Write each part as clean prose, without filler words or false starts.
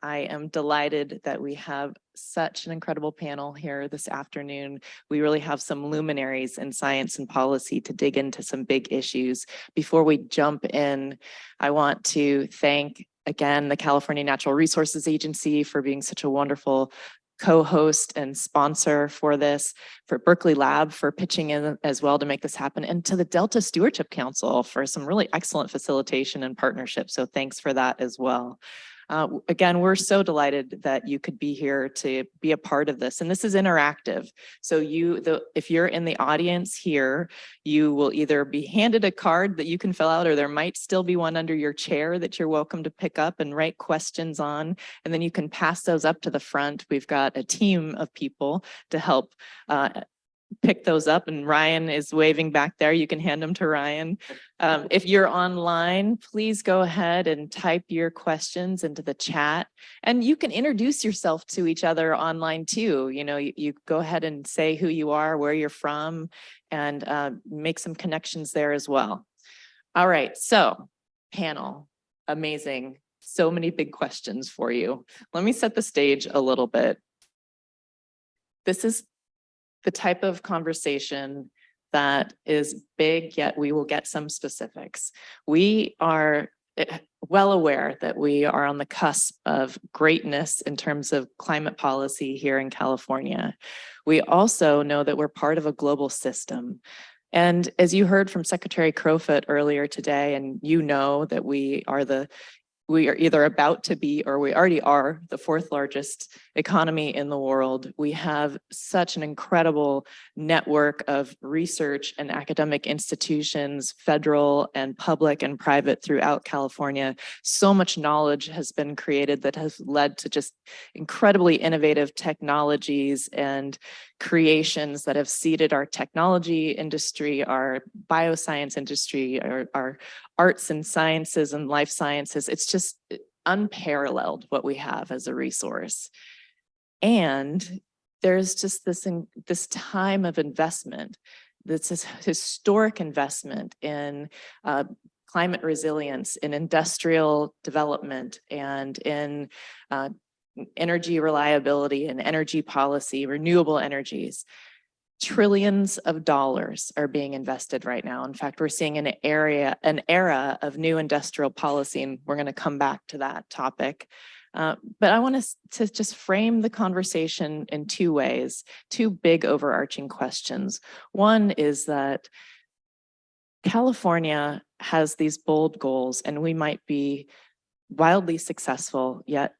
I am delighted that we have such an incredible panel here this afternoon. We really have some luminaries in science and policy to dig into some big issues. Before we jump in, I want to thank again the California Natural Resources Agency for being such a wonderful co-host and sponsor for this, for Berkeley Lab for pitching in as well to make this happen, and to the Delta Stewardship Council for some really excellent facilitation and partnership. So thanks for that as well. Again, we're so delighted that you could be here to be a part of this. And this is interactive. So if you're in the audience here, you will either be handed a card that you can fill out, or there might still be one under your chair that you're welcome to pick up and write questions on. And then you can pass those up to the front. We've got a team of people to help pick those up, and Ryan is waving back there. You can hand them to Ryan. If you're online, please go ahead and type your questions into the chat, and you can introduce yourself to each other online too. You know, you go ahead and say who you are, where you're from, and make some connections there as well. All right, so panel, amazing. So many big questions for you. Let me set the stage a little bit. This is the type of conversation that is big, yet we will get some specifics. We are well aware that we are on the cusp of greatness in terms of climate policy here in California. We also know that we're part of a global system. And as you heard from Secretary Crowfoot earlier today, and you know that we are either about to be, or we already are, the fourth largest economy in the world. We have such an incredible network of research and academic institutions, federal and public and private throughout California. So much knowledge has been created that has led to just incredibly innovative technologies and creations that have seeded our technology industry, our bioscience industry, our arts and sciences and life sciences. It's just unparalleled what we have as a resource. And there's just this time of investment, this historic investment in climate resilience, in industrial development, and in energy reliability and energy policy, renewable energies. Trillions of dollars are being invested right now. In fact, we're seeing an era of new industrial policy, and we're going to come back to that topic. But I want us to just frame the conversation in two ways, two big overarching questions. One is that California has these bold goals, and we might be wildly successful, yet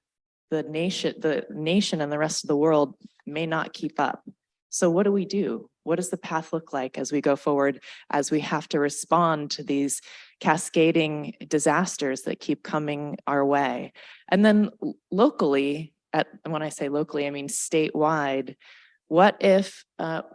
the nation and the rest of the world may not keep up. So what do we do? What does the path look like as we go forward, as we have to respond to these cascading disasters that keep coming our way? And then locally, and when I say locally, I mean statewide, what if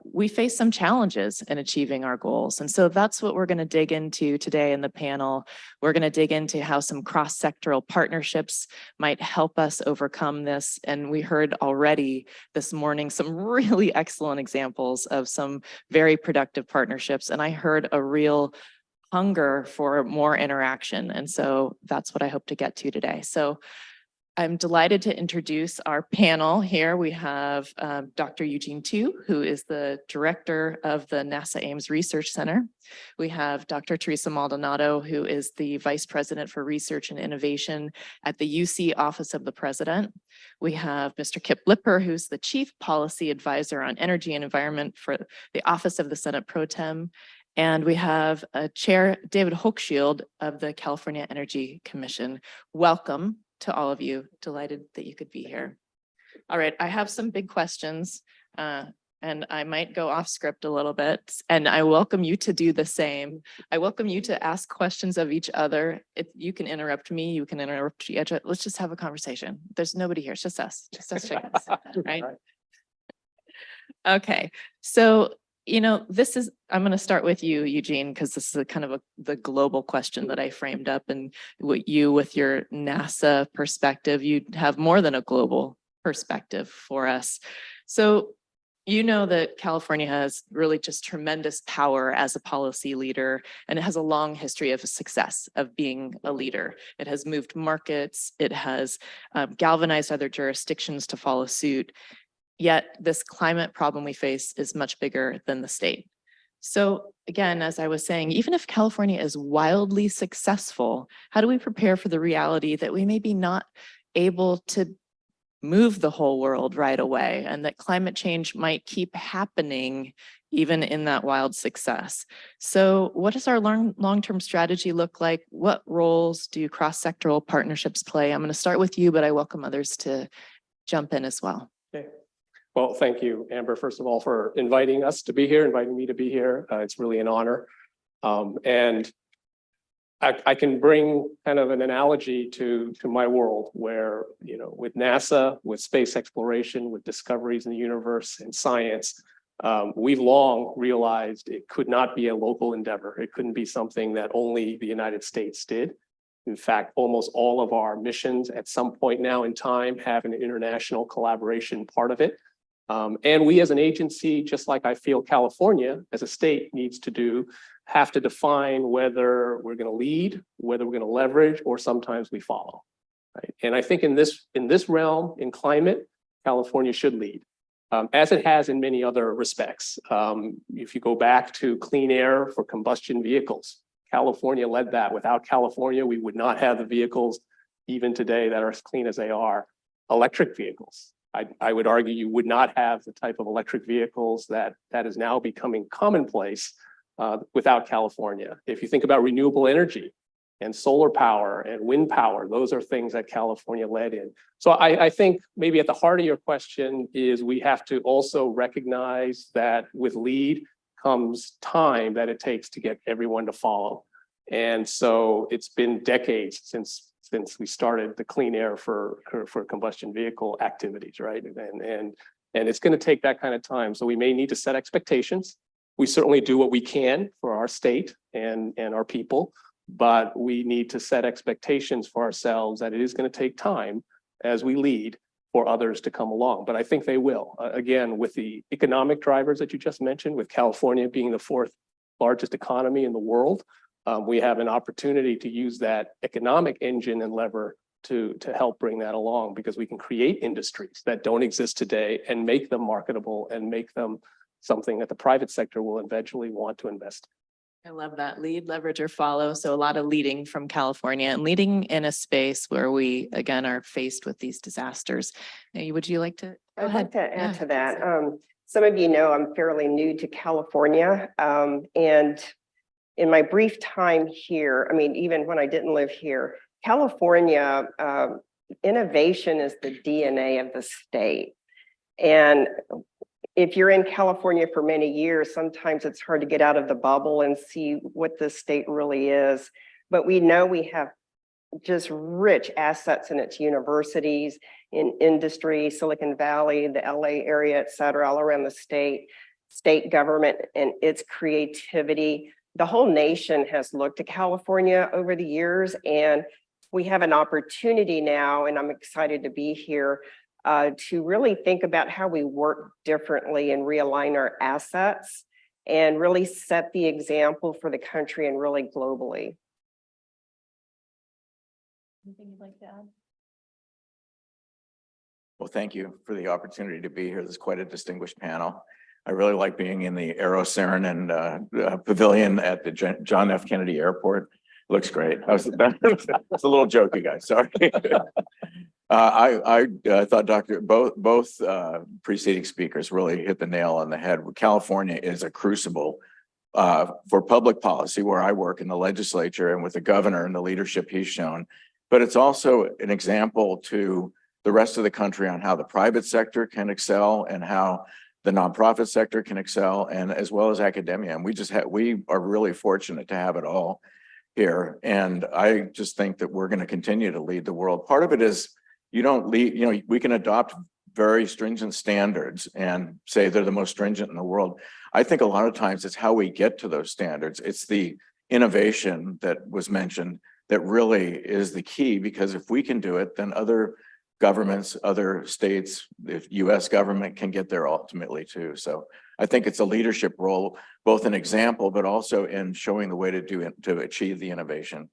we face some challenges in achieving our goals? And so that's what we're going to dig into today in the panel. We're going to dig into how some cross-sectoral partnerships might help us overcome this. And we heard already this morning some really excellent examples of some very productive partnerships. And I heard a real hunger for more interaction. And so that's what I hope to get to today. So I'm delighted to introduce our panel here. We have Dr. Eugene Tu, who is the director of the NASA Ames Research Center. We have Dr. Theresa Maldonado, who is the vice president for research and innovation at the UC Office of the President. We have Mr. Kip Lipper, who's the chief policy advisor on energy and environment for the Office of the Senate Pro Tem. And we have Chair David Hochschild of the California Energy Commission. Welcome to all of you. Delighted that you could be here. All right, I have some big questions, and I might go off script a little bit, and I welcome you to do the same. I welcome you to ask questions of each other. You can interrupt me, you can interrupt each other. Let's just have a conversation. There's nobody here, it's just us chickens, right? Okay, so you know, I'm going to start with you, Eugene, because this is the global question that I framed up, and with your NASA perspective, you have more than a global perspective for us. So You know that California has really just tremendous power as a policy leader, and it has a long history of success of being a leader. It has moved markets, it has galvanized other jurisdictions to follow suit. Yet this climate problem we face is much bigger than the state. So again, as I was saying, even if California is wildly successful, how do we prepare for the reality that we may be not able to move the whole world right away, and that climate change might keep happening even in that wild success? So what does our long-term strategy look like? What roles do cross-sectoral partnerships play? I'm going to start with you, but I welcome others to jump in as well. Okay. Well, thank you, Amber, first of all, for inviting us to be here, inviting me to be here. It's really an honor. And I can bring kind of an analogy to my world where, you know, with NASA, with space exploration, with discoveries in the universe and science, we've long realized it could not be a local endeavor. It couldn't be something that only the United States did. In fact, almost all of our missions at some point now in time have an international collaboration part of it. And we as an agency, just like I feel California as a state needs to do, have to define whether we're going to lead, whether we're going to leverage, or sometimes we follow. Right? And I think in this realm, in climate, California should lead, as it has in many other respects. If you go back to clean air for combustion vehicles, California led that. Without California, we would not have the vehicles even today that are as clean as they are. Electric vehicles. I would argue you would not have the type of electric vehicles that is now becoming commonplace without California. If you think about renewable energy and solar power and wind power, those are things that California led in. So I think maybe at the heart of your question is we have to also recognize that with lead comes time that it takes to get everyone to follow. And so it's been decades since we started the clean air for combustion vehicle activities, right? And it's going to take that kind of time. So we may need to set expectations. We certainly do what we can for our state and our people, but we need to set expectations for ourselves that it is going to take time as we lead for others to come along. But I think they will. Again, with the economic drivers that you just mentioned, with California being the fourth largest economy in the world, we have an opportunity to use that economic engine and lever to help bring that along, because we can create industries that don't exist today and make them marketable and make them something that the private sector will eventually want to invest in. I love that. Lead, leverage, or follow. So a lot of leading from California and leading in a space where we, again, are faced with these disasters. Now, would you like to? I'd like to add to that. Some of you know I'm fairly new to California, and in my brief time here, I mean, even when I didn't live here, California, innovation is the DNA of the state. And if you're in California for many years, sometimes it's hard to get out of the bubble and see what the state really is. But we know we have just rich assets in its universities, in industry, Silicon Valley, the LA area, et cetera, all around the state government and its creativity. The whole nation has looked to California over the years, and we have an opportunity now, and I'm excited to be here, to really think about how we work differently and realign our assets and really set the example for the country and really globally. Anything you'd like to add? Well, thank you for the opportunity to be here. This is quite a distinguished panel. I really like being in the Aerocern and pavilion at the John F. Kennedy Airport. Looks great. That's a little joke, you guys. Sorry. I thought both preceding speakers really hit the nail on the head. California is a crucible for public policy, where I work in the legislature and with the governor and the leadership he's shown. But it's also an example to the rest of the country on how the private sector can excel and how the nonprofit sector can excel, and as well as academia. And we are really fortunate to have it all here. And I just think that we're going to continue to lead the world. Part of it is you don't lead, you know, we can adopt very stringent standards and say they're the most stringent in the world. I think a lot of times it's how we get to those standards. It's the innovation that was mentioned that really is the key, because if we can do it, then other governments, other states, the US government can get there ultimately too. So I think it's a leadership role, both an example, but also in showing the way to do it, to achieve the innovation.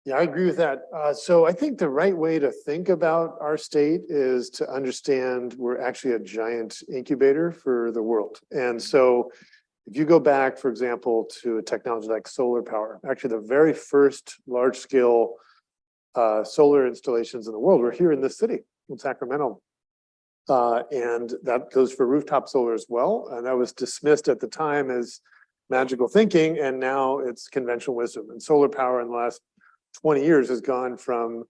Yeah, I agree with that. So I think the right way to think about our state is to understand we're actually a giant incubator for the world. And so if you go back, for example, to a technology like solar power, actually the very first large scale solar installations in the world were here in this city, in Sacramento. And that goes for rooftop solar as well. And that was dismissed at the time as magical thinking, and now it's conventional wisdom. And solar power in the last 20 years has gone from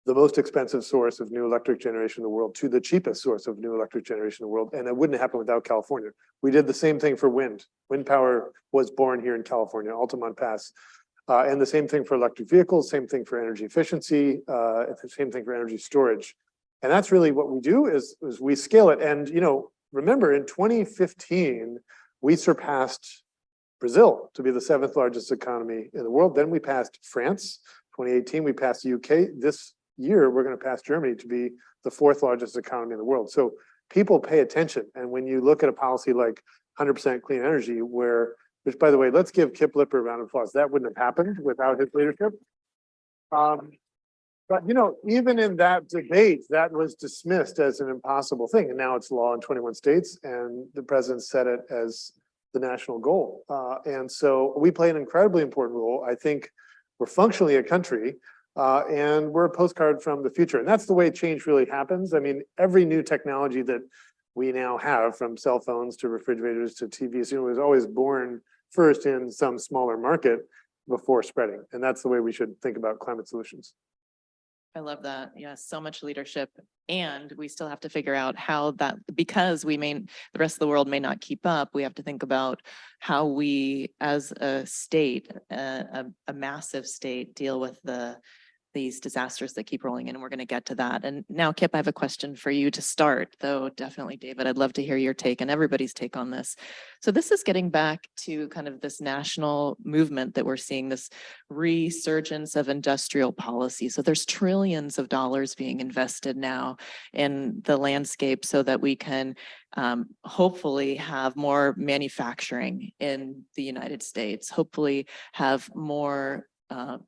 the most expensive source of new electric generation in the world to the cheapest source of new electric generation in the world. And it wouldn't happen without California. We did the same thing for wind. Wind power was born here in California, Altamont Pass. And the same thing for electric vehicles, same thing for energy efficiency, the same thing for energy storage. And that's really what we do is we scale it. And, you know, remember in 2015, we surpassed Brazil to be the 7th largest economy in the world. Then we passed France. 2018, we passed the UK. This year, we're going to pass Germany to be the 4th largest economy in the world. So people pay attention. And when you look at a policy like 100% clean energy, which by the way, let's give Kip Lipper a round of applause. That wouldn't have happened without his leadership. But you know, even in that debate, that was dismissed as an impossible thing. And now it's law in 21 states, and the president set it as the national goal. And so we play an incredibly important role. I think we're functionally a country, and we're a postcard from the future. And that's the way change really happens. I mean, every new technology that we now have, from cell phones to refrigerators to TVs, you know, was always born first in some smaller market before spreading. And that's the way we should think about climate solutions. I love that. Yes, so much leadership. And we still have to figure out how that, because the rest of the world may not keep up, we have to think about how we as a state, a massive state, deal with these disasters that keep rolling in, and we're going to get to that. And now, Kip, I have a question for you to start, though definitely, David, I'd love to hear your take and everybody's take on this. So this is getting back to kind of this national movement that we're seeing, this resurgence of industrial policy. So there's trillions of dollars being invested now in the landscape so that we can hopefully have more manufacturing in the United States, hopefully have more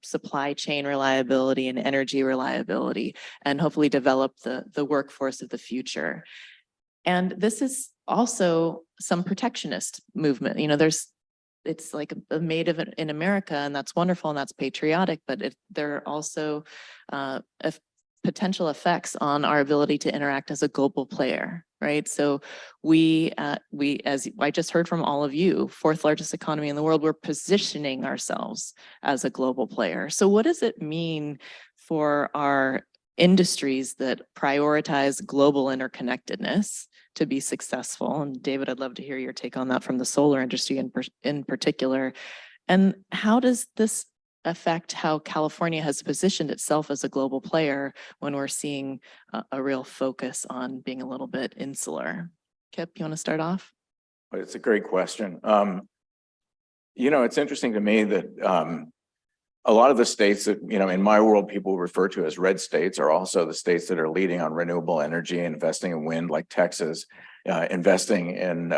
supply chain reliability and energy reliability, and hopefully develop the workforce of the future. And this is also some protectionist movement. You know, it's like a made of it in America, and that's wonderful and that's patriotic, but there are also potential effects on our ability to interact as a global player, right? So we, as I just heard from all of you, 4th largest economy in the world, we're positioning ourselves as a global player. So what does it mean for our industries that prioritize global interconnectedness to be successful? And David, I'd love to hear your take on that from the solar industry in particular. And how does this affect how California has positioned itself as a global player when we're seeing a real focus on being a little bit insular? Kip, you want to start off? It's a great question. You know, it's interesting to me that a lot of the states that, you know, in my world, people refer to as red states are also the states that are leading on renewable energy, investing in wind, like Texas, investing in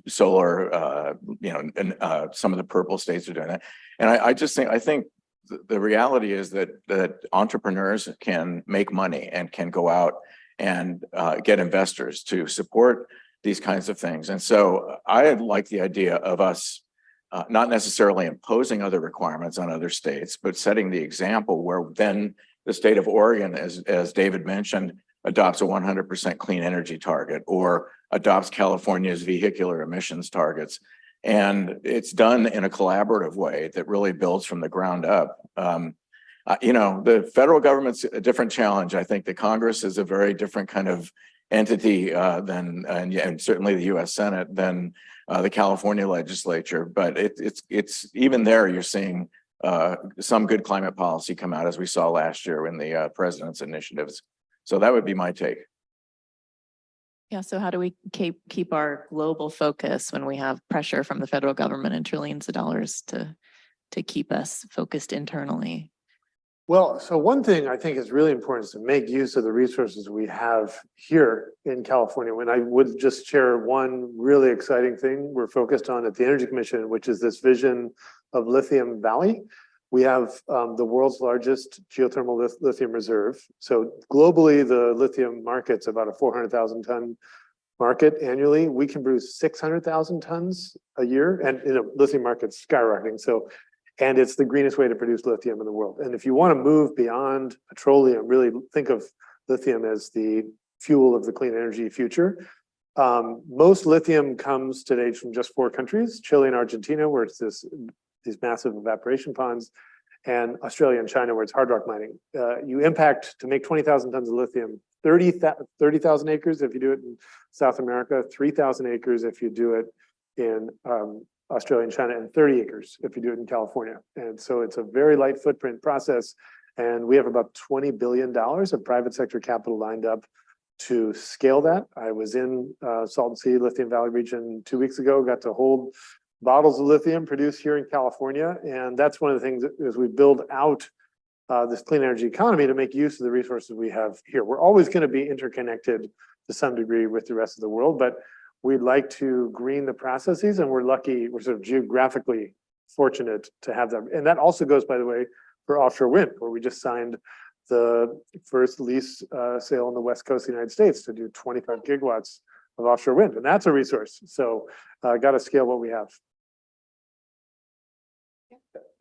solar, you know, and some of the purple states are doing that. And I think the reality is that entrepreneurs can make money and can go out and get investors to support these kinds of things. And so I like the idea of us not necessarily imposing other requirements on other states, but setting the example where then the state of Oregon, as David mentioned, adopts a 100% clean energy target or adopts California's vehicular emissions targets. And it's done in a collaborative way that really builds from the ground up. You know, the federal government's a different challenge. I think the Congress is a very different kind of entity and certainly the US Senate than the California legislature. But it's even there, you're seeing some good climate policy come out, as we saw last year in the president's initiatives. So that would be my take. Yeah, so how do we keep our global focus when we have pressure from the federal government and trillions of dollars to keep us focused internally? Well, so one thing I think is really important is to make use of the resources we have here in California. When I would just share one really exciting thing we're focused on at the Energy Commission, which is this vision of Lithium Valley. We have the world's largest geothermal lithium reserve. So globally, the lithium market's about a 400,000 ton market annually. We can produce 600,000 tons a year, and lithium market's skyrocketing. So, and it's the greenest way to produce lithium in the world. And if you want to move beyond petroleum, really think of lithium as the fuel of the clean energy future. Most lithium comes today from just 4 countries: Chile and Argentina, where it's these massive evaporation ponds, and Australia and China, where it's hard rock mining. You impact to make 20,000 tons of lithium, 30,000 acres if you do it in South America, 3,000 acres if you do it in Australia and China, and 30 acres if you do it in California. And so it's a very light footprint process. And we have about $20 billion of private sector capital lined up to scale that. I was in Salton Sea, Lithium Valley region 2 weeks ago, got to hold bottles of lithium produced here in California. And that's one of the things as we build out this clean energy economy to make use of the resources we have here. We're always going to be interconnected to some degree with the rest of the world, but we'd like to green the processes, and we're lucky, we're sort of geographically fortunate to have them. And that also goes, by the way, for offshore wind, where we just signed the first lease sale on the West Coast of the United States to do 25 gigawatts of offshore wind. And that's a resource. So got to scale what we have.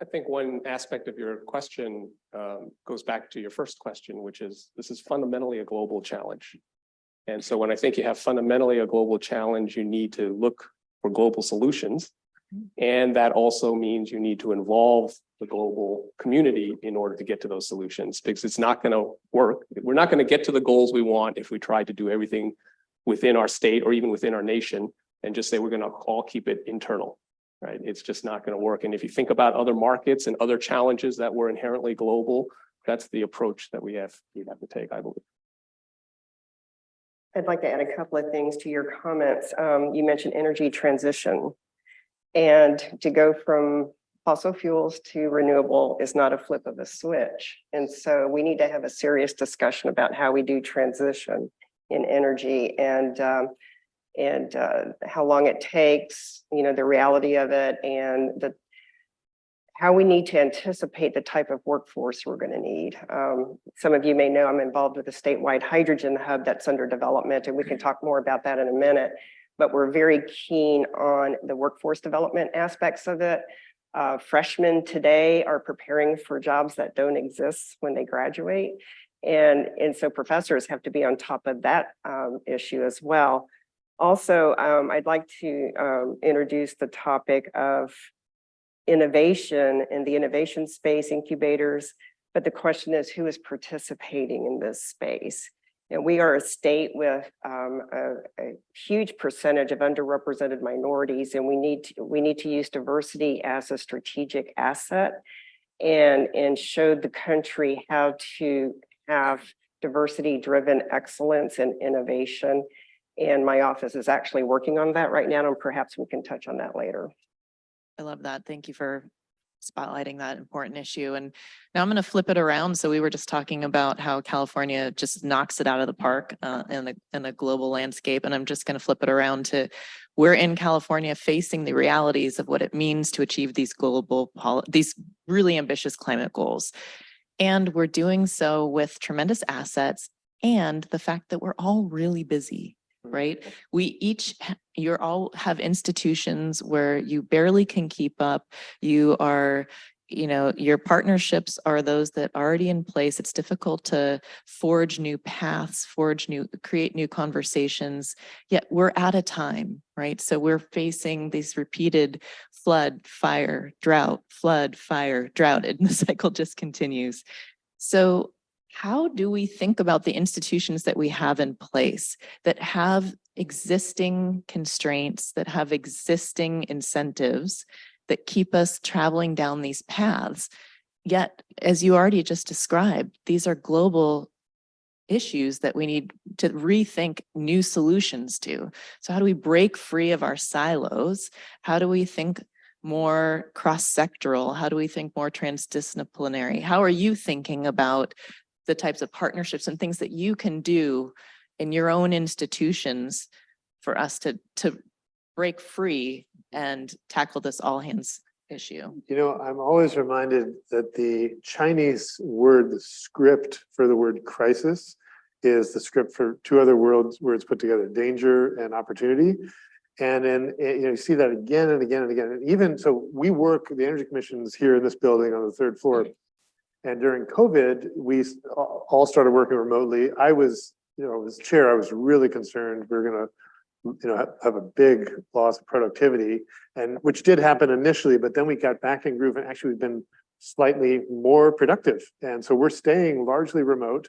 I think one aspect of your question goes back to your first question, which is this is fundamentally a global challenge. And so when I think you have fundamentally a global challenge, you need to look for global solutions. And that also means you need to involve the global community in order to get to those solutions, because it's not going to work. We're not going to get to the goals we want if we try to do everything within our state or even within our nation and just say we're going to all keep it internal, right? It's just not going to work. And if you think about other markets and other challenges that were inherently global, that's the approach that we have to take, I believe. I'd like to add a couple of things to your comments. You mentioned energy transition, and to go from fossil fuels to renewable is not a flip of a switch. And so we need to have a serious discussion about how we do transition in energy and how long it takes, the reality of it, and how we need to anticipate the type of workforce we're going to need. Some of you may know I'm involved with a statewide hydrogen hub that's under development, and we can talk more about that in a minute. But we're very keen on the workforce development aspects of it. Freshmen today are preparing for jobs that don't exist when they graduate. And so professors have to be on top of that issue as well. Also, I'd like to introduce the topic of innovation in the innovation space, incubators, but the question is who is participating in this space? And we are a state with a huge percentage of underrepresented minorities, and we need to use diversity as a strategic asset and show the country how to have diversity-driven excellence and innovation. And my office is actually working on that right now, and perhaps we can touch on that later. I love that. Thank you for spotlighting that important issue. And now I'm going to flip it around. So we were just talking about how California just knocks it out of the park in the global landscape. And I'm just going to flip it around to we're in California facing the realities of what it means to achieve these these really ambitious climate goals. And we're doing so with tremendous assets and the fact that we're all really busy. Right? You all have institutions where you barely can keep up. You are, your partnerships are those that are already in place. It's difficult to forge new paths, create new conversations, yet we're at a time, right? So we're facing these repeated flood, fire, drought, flood, fire, drought, and the cycle just continues. So how do we think about the institutions that we have in place that have existing constraints, that have existing incentives that keep us traveling down these paths? Yet, as you already just described, these are global issues that we need to rethink new solutions to. So how do we break free of our silos? How do we think more cross-sectoral? How do we think more transdisciplinary? How are you thinking about the types of partnerships and things that you can do in your own institutions for us to break free and tackle this all hands issue? You know, I'm always reminded that the Chinese word, the script for the word crisis, is the script for two other words put together, danger and opportunity. And then, you know, you see that again and again and again. And even so, we work, the Energy Commission is here in this building on the 3rd floor. And during COVID, we all started working remotely. I was, you know, as chair, I was really concerned we were going to, you know, have a big loss of productivity, and which did happen initially, but then we got back in groove, and actually we've been slightly more productive. And so we're staying largely remote.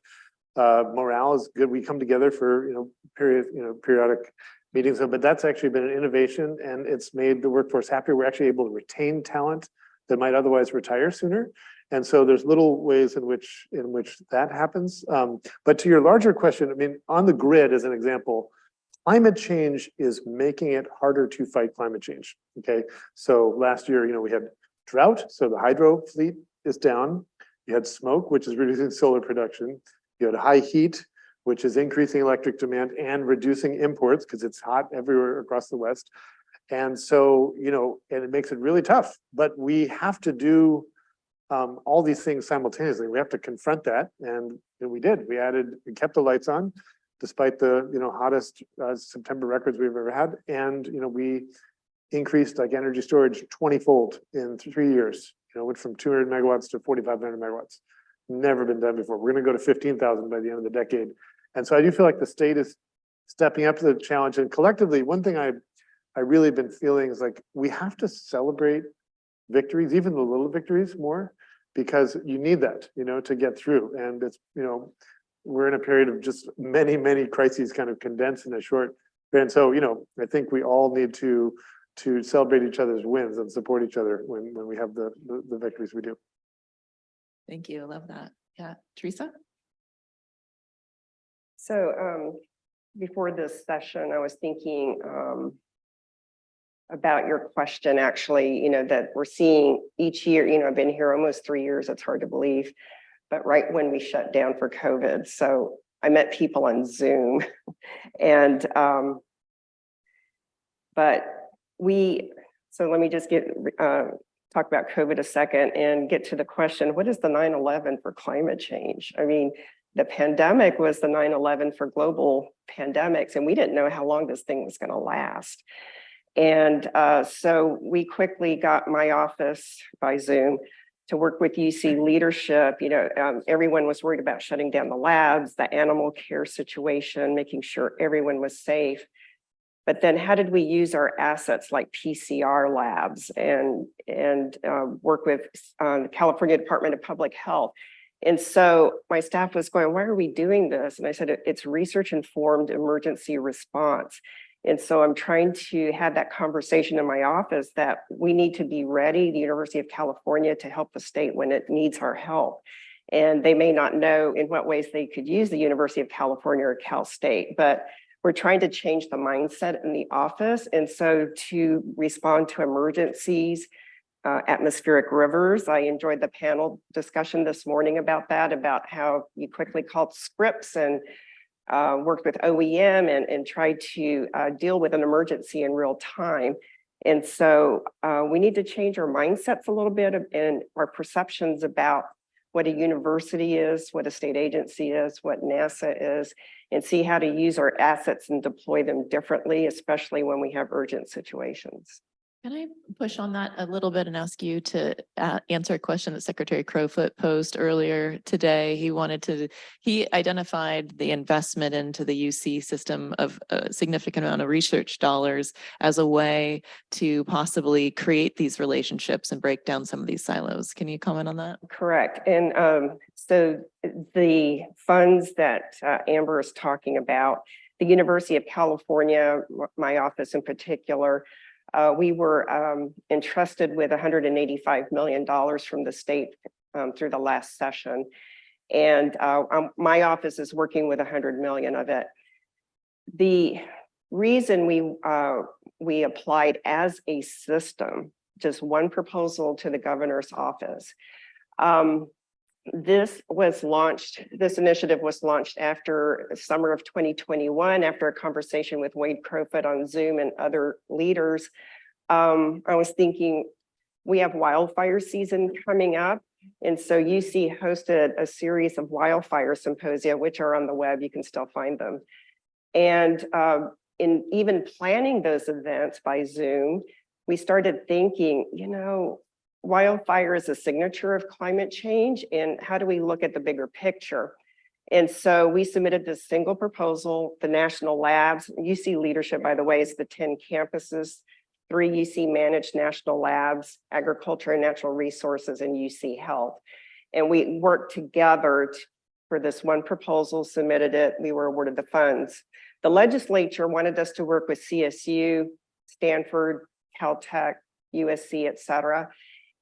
Morale is good. We come together for, periodic meetings, but that's actually been an innovation, and it's made the workforce happier. We're actually able to retain talent that might otherwise retire sooner. And so there's little ways in which that happens. But to your larger question, I mean, on the grid as an example, climate change is making it harder to fight climate change. Okay, so last year, you know, we had drought, so the hydro fleet is down. You had smoke, which is reducing solar production. You had high heat, which is increasing electric demand and reducing imports because it's hot everywhere across the West. And so, you know, and it makes it really tough, but we have to do all these things simultaneously. We have to confront that, and we did. We kept the lights on, despite the, you know, hottest September records we've ever had. And, you know, we increased like energy storage 20-fold in 3 years. You know, went from 200 megawatts to 4,500 megawatts. Never been done before. We're going to go to 15,000 by the end of the decade. And so I do feel like the state is stepping up to the challenge. And collectively, one thing I really been feeling is like, we have to celebrate victories, even the little victories more, because you need that, you know, to get through. And it's, you know, we're in a period of just many, many crises kind of condensed in a short. And so, you know, I think we all need to celebrate each other's wins and support each other when we have the victories we do. Thank you. I love that. Yeah. Theresa? So before this session, I was thinking about your question, actually, you know, that we're seeing each year. You know, I've been here almost 3 years. It's hard to believe, but right when we shut down for COVID. So I met people on Zoom and, so let me just talk about COVID a second and get to the question, what is the 9/11 for climate change? I mean, the pandemic was the 9/11 for global pandemics, and we didn't know how long this thing was going to last. And so we quickly got my office by Zoom to work with UC leadership. You know, everyone was worried about shutting down the labs, the animal care situation, making sure everyone was safe. But then how did we use our assets like PCR labs and work with the California Department of Public Health? And so my staff was going, why are we doing this? And I said, it's research-informed emergency response. And so I'm trying to have that conversation in my office that we need to be ready, the University of California, to help the state when it needs our help. And they may not know in what ways they could use the University of California or Cal State, but we're trying to change the mindset in the office. And so to respond to emergencies, atmospheric rivers, I enjoyed the panel discussion this morning about that, about how you quickly called scripts and worked with OEM and tried to deal with an emergency in real time. And so we need to change our mindsets a little bit and our perceptions about what a university is, what a state agency is, what NASA is, and see how to use our assets and deploy them differently, especially when we have urgent situations. Can I push on that a little bit and ask you to answer a question that Secretary Crowfoot posed earlier today? He identified the investment into the UC system of a significant amount of research dollars as a way to possibly create these relationships and break down some of these silos. Can you comment on that? Correct. And so the funds that Amber is talking about, the University of California, my office in particular, we were entrusted with $185 million from the state through the last session. And my office is working with 100 million of it. The reason we applied as a system just one proposal to the governor's office. This initiative was launched after summer of 2021, after a conversation with Wade Crowfoot on Zoom and other leaders. I was thinking, we have wildfire season coming up. And so UC hosted a series of wildfire symposia, which are on the web, you can still find them. And in even planning those events by Zoom, we started thinking, wildfire is a signature of climate change, and how do we look at the bigger picture? And so we submitted this single proposal, the national labs. UC leadership, by the way, is the 10 campuses, 3 UC managed national labs, agriculture and natural resources, and UC health. And we worked together for this one proposal, submitted it, we were awarded the funds. The legislature wanted us to work with CSU, Stanford, Caltech, USC, et cetera,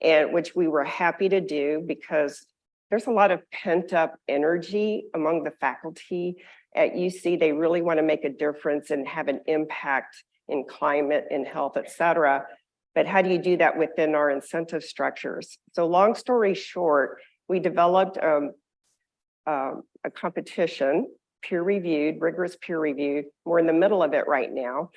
and which we were happy to do because there's a lot of pent up energy among the faculty at UC. They really want to make a difference and have an impact in climate, in health, et cetera. But how do you do that within our incentive structures? So long story short, we developed a competition, peer-reviewed, rigorous peer-reviewed. We're in the middle of it right now.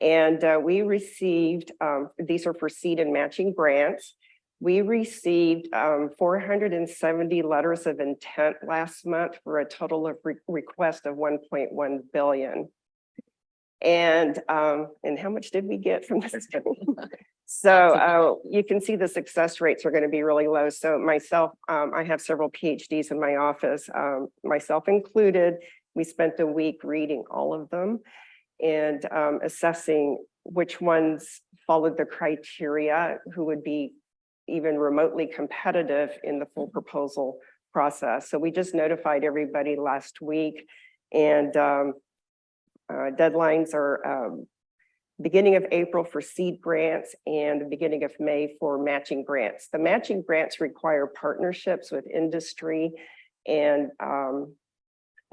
And we received, these are for seed and matching grants. We received 470 letters of intent last month for a total of request of 1.1 billion. And how much did we get from this? So you can see the success rates are going to be really low. So myself, I have several PhDs in my office, myself included. We spent a week reading all of them and assessing which ones followed the criteria, who would be even remotely competitive in the full proposal process. So we just notified everybody last week, and deadlines are beginning of April for seed grants and the beginning of May for matching grants. The matching grants require partnerships with industry and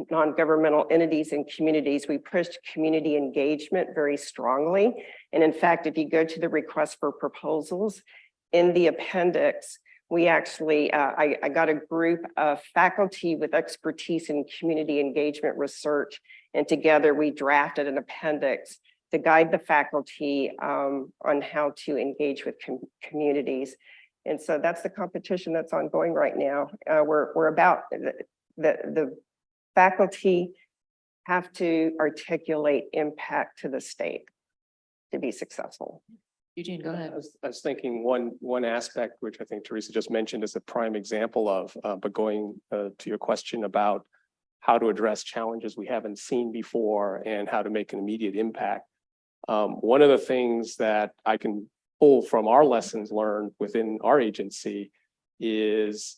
non-governmental entities and communities. We pushed community engagement very strongly. And in fact, if you go to the request for proposals in the appendix, we actually, I got a group of faculty with expertise in community engagement research, and together we drafted an appendix to guide the faculty on how to engage with communities. And so that's the competition that's ongoing right now. We're about, the faculty have to articulate impact to the state to be successful. Eugene, go ahead. I was thinking one aspect, which I think Theresa just mentioned, is a prime example of, but going to your question about how to address challenges we haven't seen before and how to make an immediate impact. One of the things that I can pull from our lessons learned within our agency is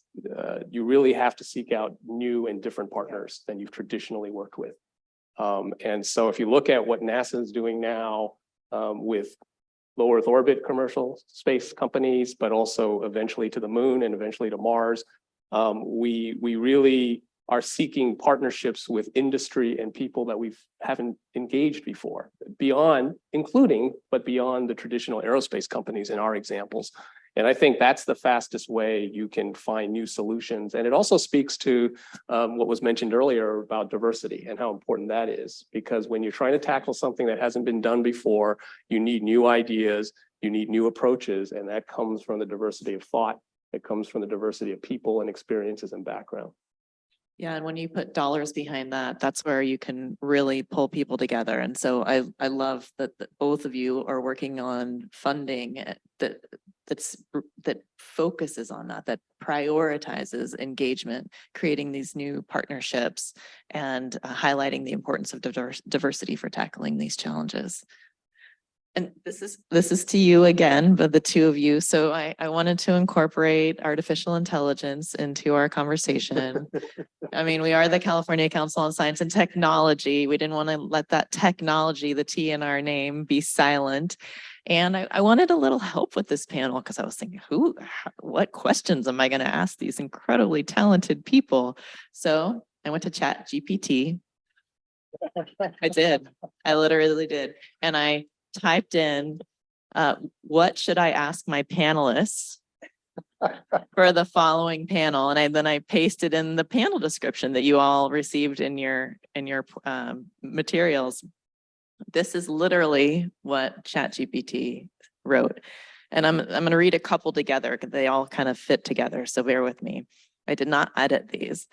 you really have to seek out new and different partners than you've traditionally worked with. And so if you look at what NASA is doing now with low Earth orbit commercial space companies, but also eventually to the moon and eventually to Mars, we really are seeking partnerships with industry and people that we haven't engaged before, including beyond the traditional aerospace companies in our examples. And I think that's the fastest way you can find new solutions. And it also speaks to what was mentioned earlier about diversity and how important that is, because when you're trying to tackle something that hasn't been done before, you need new ideas, you need new approaches, and that comes from the diversity of thought. It comes from the diversity of people and experiences and background. Yeah, and when you put dollars behind that, that's where you can really pull people together. And so I love that both of you are working on funding that focuses on that prioritizes engagement, creating these new partnerships and highlighting the importance of diversity for tackling these challenges. And this is to you again, but the two of you. So I wanted to incorporate artificial intelligence into our conversation. I mean, we are the California Council on Science and Technology. We didn't want to let that technology, the T in our name, be silent. And I wanted a little help with this panel because I was thinking, what questions am I going to ask these incredibly talented people? So I went to ChatGPT. I did. I literally did. And I typed in What should I ask my panelists for the following panel? And then I pasted in the panel description that you all received in your materials. This is literally what ChatGPT wrote. And I'm going to read a couple together because they all kind of fit together. So bear with me. I did not edit these.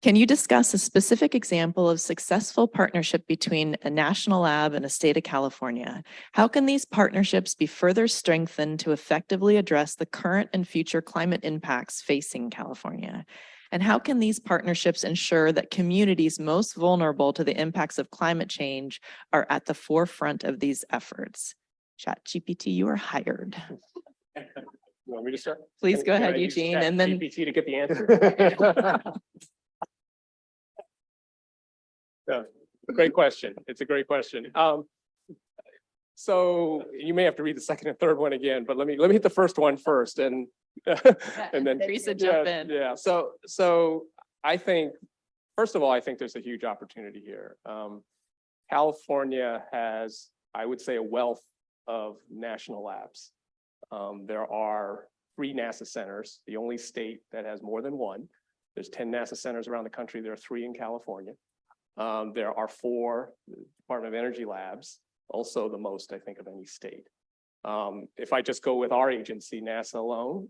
Can you discuss a specific example of successful partnership between a national lab and a state of California? How can these partnerships be further strengthened to effectively address the current and future climate impacts facing California? And how can these partnerships ensure that communities most vulnerable to the impacts of climate change are at the forefront of these efforts? ChatGPT, you are hired. You want me to start? Please go Can I ahead, use Eugene, and then ChatGPT to get the answer. Yeah, great question. It's a great question. So you may have to read the second and third one again, but let me hit the first one first, and and then Theresa, jump in. Yeah. So I think, first of all, I think there's a huge opportunity here. California has, I would say, a wealth of national labs. There are 3 NASA centers, the only state that has more than one. There's 10 NASA centers around the country. There are 3 in California. There are 4 Department of Energy labs, also the most, I think, of any state. If I just go with our agency, NASA alone,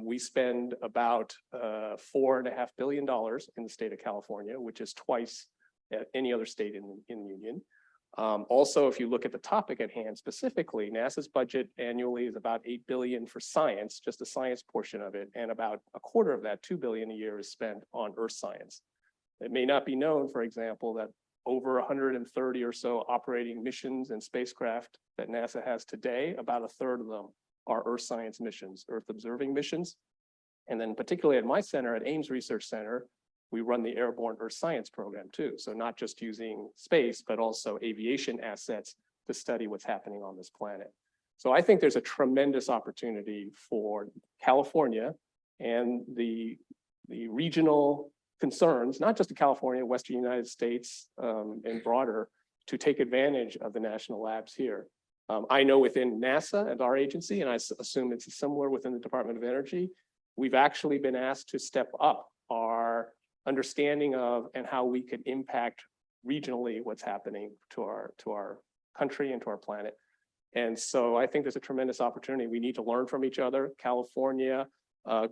we spend about $4.5 billion in the state of California, which is twice any other state in the union. Also, if you look at the topic at hand specifically, NASA's budget annually is about $8 billion for science, just the science portion of it, and about a quarter of that, $2 billion a year, is spent on earth science. It may not be known, for example, that over 130 or so operating missions and spacecraft that NASA has today, about a third of them are earth science missions, earth observing missions. And then particularly at my center, at Ames Research Center, we run the airborne earth science program too. So not just using space, but also aviation assets to study what's happening on this planet. So I think there's a tremendous opportunity for California and the regional concerns, not just in California, Western United States, and broader, to take advantage of the national labs here. I know within NASA and our agency, and I assume it's similar within the Department of Energy, we've actually been asked to step up our understanding of and how we could impact regionally what's happening to our country and to our planet. And so I think there's a tremendous opportunity. We need to learn from each other. California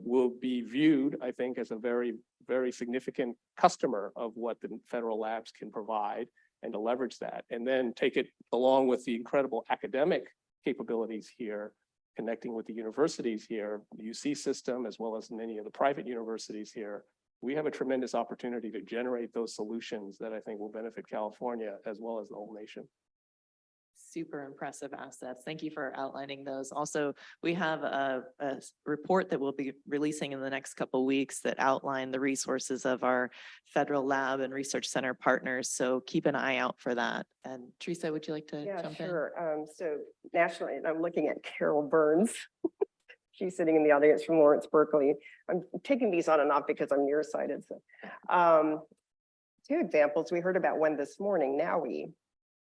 will be viewed, I think, as a very, very significant customer of what the federal labs can provide, and to leverage that, and then take it along with the incredible academic capabilities here, connecting with the universities here, the UC system, as well as many of the private universities here. We have a tremendous opportunity to generate those solutions that I think will benefit California as well as the whole nation. Super impressive assets. Thank you for outlining those. Also, we have a report that we'll be releasing in the next couple of weeks that outline the resources of our federal lab and research center partners. So keep an eye out for that. And Theresa, would you like to jump in? Sure. So nationally, and I'm looking at Carol Burns. She's sitting in the audience from Lawrence Berkeley. I'm taking these on and off because I'm nearsighted. So, 2 examples. We heard about one this morning, NAWI.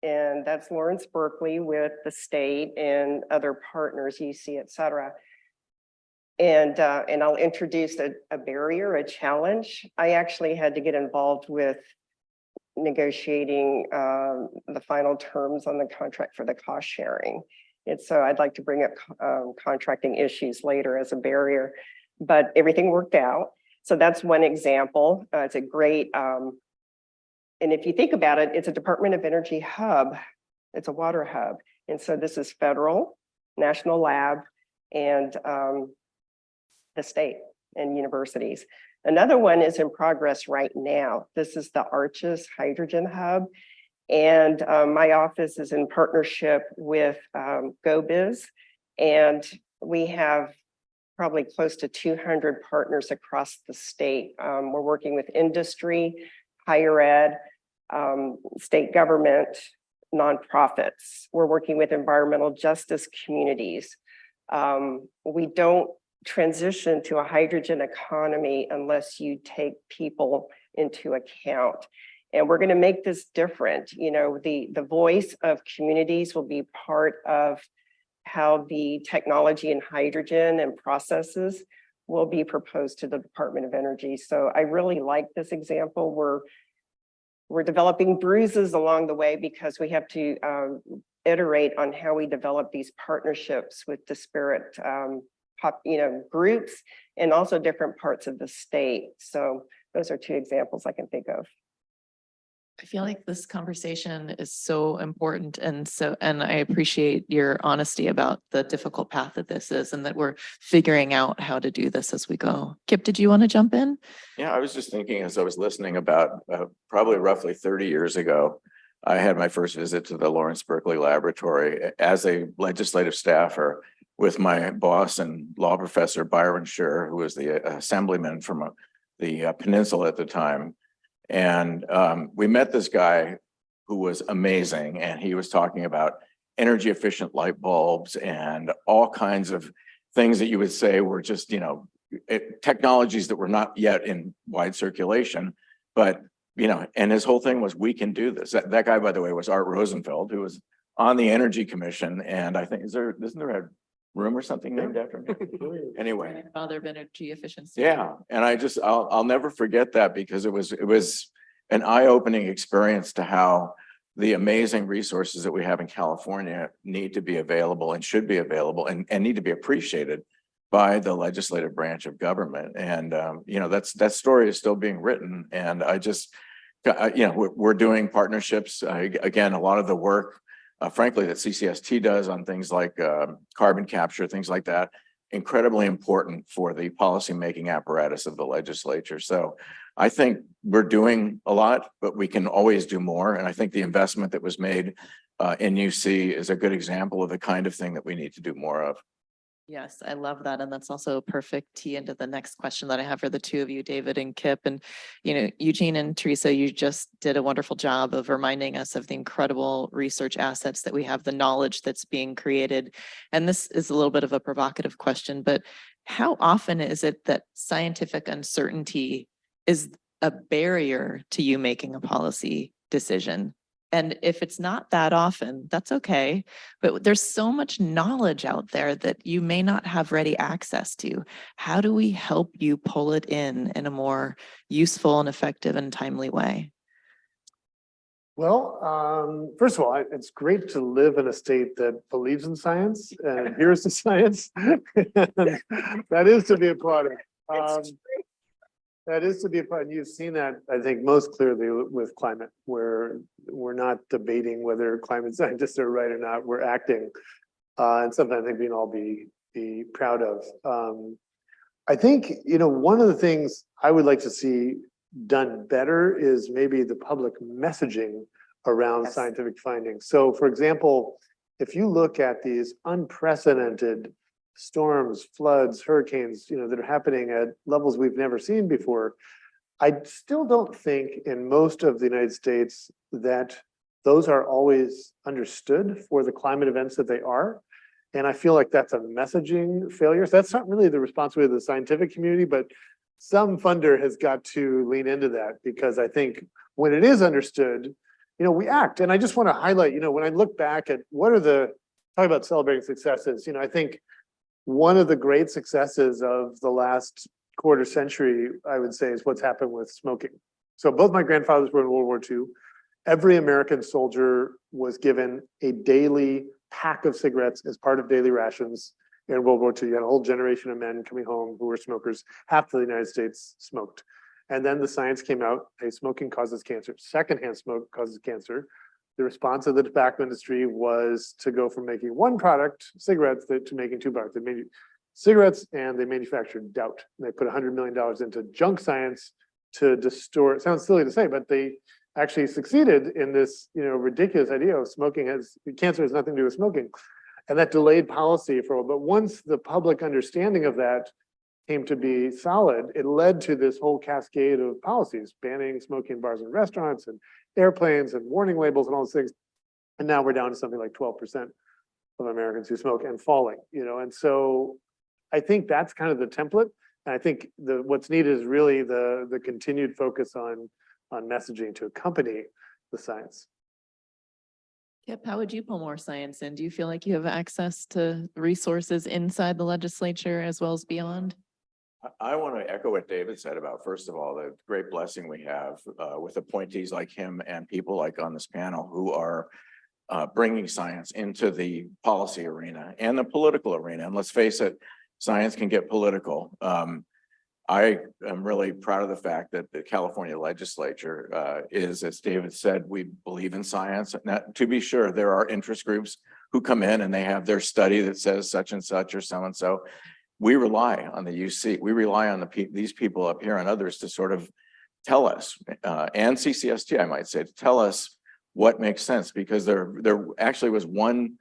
And that's Lawrence Berkeley with the state and other partners, UC, et cetera. And I'll introduce a barrier, a challenge. I actually had to get involved with negotiating the final terms on the contract for the cost sharing. And so I'd like to bring up contracting issues later as a barrier, but everything worked out. So that's one example. It's a great, and if you think about it, it's a Department of Energy hub. It's a water hub. And so this is federal, national lab, and the state and universities. Another one is in progress right now. This is the Arches Hydrogen Hub. And my office is in partnership with GoBiz. And we have probably close to 200 partners across the state. We're working with industry, higher ed, state government, nonprofits. We're working with environmental justice communities. We don't transition to a hydrogen economy unless you take people into account. And we're going to make this different. You know, the voice of communities will be part of how the technology in hydrogen and processes will be proposed to the Department of Energy. So I really like this example. We're developing bruises along the way because we have to iterate on how we develop these partnerships with disparate groups and also different parts of the state. So those are two examples I can think of. I feel like this conversation is so important, and I appreciate your honesty about the difficult path that this is, and that we're figuring out how to do this as we go. Kip, did you want to jump in? Yeah, I was just thinking as I was listening about probably roughly 30 years ago, I had my first visit to the Lawrence Berkeley Laboratory as a legislative staffer with my boss and law professor, Byron Scher, who was the assemblyman from the peninsula at the time. And we met this guy who was amazing, and he was talking about energy efficient light bulbs and all kinds of things that you would say were just, technologies that were not yet in wide circulation, but, and his whole thing was, we can do this. That guy, by the way, was Art Rosenfeld, who was on the Energy Commission. And I think, isn't there a room or something named after me? Anyway. Father of energy efficiency. Yeah, and I'll never forget that, because it was an eye-opening experience to how the amazing resources that we have in California need to be available and should be available and need to be appreciated by the legislative branch of government. And that story is still being written. And we're doing partnerships. Again, a lot of the work, frankly, that CCST does on things like carbon capture, things like that, incredibly important for the policymaking apparatus of the legislature. So I think we're doing a lot, but we can always do more. And I think the investment that was made in UC is a good example of the kind of thing that we need to do more of. Yes, I love that. And that's also a perfect tee into the next question that I have for the two of you, David and Kip. And, Eugene and Theresa, you just did a wonderful job of reminding us of the incredible research assets that we have, the knowledge that's being created. And this is a little bit of a provocative question, but how often is it that scientific uncertainty is a barrier to you making a policy decision? And if it's not that often, that's okay. But there's so much knowledge out there that you may not have ready access to. How do we help you pull it in a more useful and effective and timely way? Well, first of all, it's great to live in a state that believes in science and adheres to science. That is to be applauded. That is to be applauded. You've seen that, I think, most clearly with climate, where we're not debating whether climate scientists are right or not. We're acting, and sometimes I think we can all be proud of. I think one of the things I would like to see done better is maybe the public messaging around scientific findings. So, for example, if you look at these unprecedented storms, floods, hurricanes, that are happening at levels we've never seen before, I still don't think in most of the United States that those are always understood for the climate events that they are. And I feel like that's a messaging failure. So that's not really the responsibility of the scientific community, but some funder has got to lean into that, because I think when it is understood, we act. And I just want to highlight, when I look back at talk about celebrating successes, I think one of the great successes of the last quarter century, I would say, is what's happened with smoking. So both my grandfathers were in World War II. Every American soldier was given a daily pack of cigarettes as part of daily rations in World War II. You had a whole generation of men coming home who were smokers. Half of the United States smoked. And then the science came out, hey, smoking causes cancer. Secondhand smoke causes cancer. The response of the tobacco industry was to go from making one product, cigarettes, to making two products. They made cigarettes and they manufactured doubt. And they put $100 million into junk science to distort. It sounds silly to say, but they actually succeeded in this, ridiculous idea of cancer has nothing to do with smoking. And that delayed policy for a while. But once the public understanding of that came to be solid, it led to this whole cascade of policies, banning smoking in bars and restaurants and airplanes and warning labels and all those things. And now we're down to something like 12% of Americans who smoke and falling, and so I think that's kind of the template. And I think what's needed is really the continued focus on messaging to accompany the science. Kip, how would you pull more science in? Do you feel like you have access to resources inside the legislature as well as beyond? I want to echo what David said about, first of all, the great blessing we have with appointees like him and people like on this panel who are bringing science into the policy arena and the political arena. And let's face it, science can get political. I am really proud of the fact that the California legislature is, as David said, we believe in science. Now, to be sure, there are interest groups who come in and they have their study that says such and such or so and so. We rely on the UC. We rely on these people up here and others to sort of tell us, and CCST, I might say, to tell us what makes sense, because there actually was one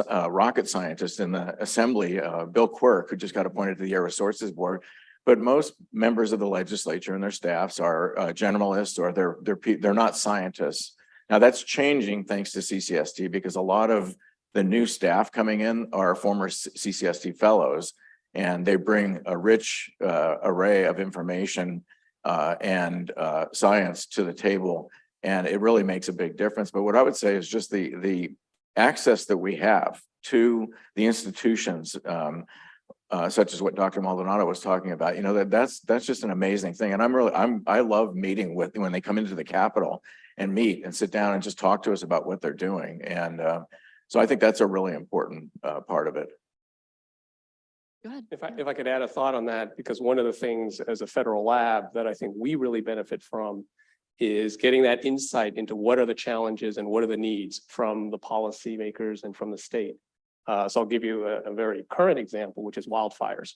rocket scientist in the assembly, Bill Quirk, who just got appointed to the Air Resources Board. But most members of the legislature and their staffs are generalists, or they're not scientists. Now that's changing thanks to CCST, because a lot of the new staff coming in are former CCST fellows, and they bring a rich array of information and science to the table, and it really makes a big difference. But what I would say is just the access that we have to the institutions, such as what Dr. Maldonado was talking about, you know, that's just an amazing thing. And I love meeting with, when they come into the Capitol and meet and sit down and just talk to us about what they're doing. And so I think that's a really important part of it. Go ahead. If I could add a thought on that, because one of the things as a federal lab that I think we really benefit from is getting that insight into what are the challenges and what are the needs from the policymakers and from the state. So I'll give you a very current example, which is wildfires,